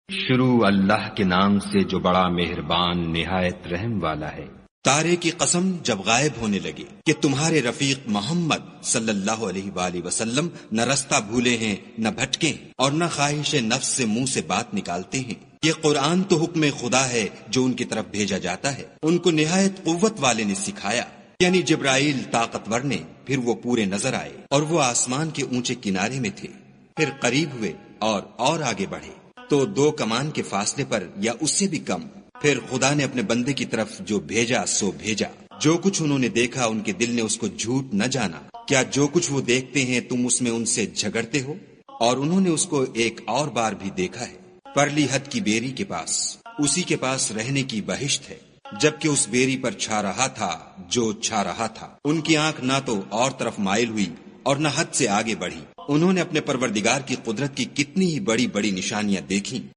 शुरू अल्लाह के नाम से जो बड़ा मेहरबान निहायत रहम वाला है। तारे की कसम जब गायब होने लगे कि तुम्हारे रफीक मोहम्मद सल्लल्लाहु अलैहि वसल्लम न रास्ता भूले हैं, न भटके और न ख्वाहिश नफ्स से मुंह से बात निकालते हैं। ये कुरान तो हुक्म खुदा है जो उनकी तरफ भेजा जाता है। उनको निहायत कुव्वत वाले ने सिखाया, यानी जिब्राइल ताकतवर ने। फिर वो पूरे नजर आए और वो आसमान के ऊंचे किनारे में थे। फिर करीब हुए और आगे बढ़े तो 2 कमान के फासले पर या उससे भी कम। फिर खुदा ने अपने बंदे की तरफ जो भेजा सो भेजा। जो कुछ उन्होंने देखा उनके दिल ने उसको झूठ न जाना। क्या जो कुछ वो देखते हैं तुम उसमें उनसे झगड़ते हो? और उन्होंने उसको एक और बार भी देखा है, परली हद की बेरी के पास। उसी के पास रहने की बहिश्त है, जबकि उस बेरी पर छा रहा था जो छा रहा था। उनकी आंख ना तो और तरफ माइल हुई और न हद से आगे बढ़ी। उन्होंने अपने परवरदिगार की कुदरत की कितनी ही बड़ी बड़ी निशानियां देखी।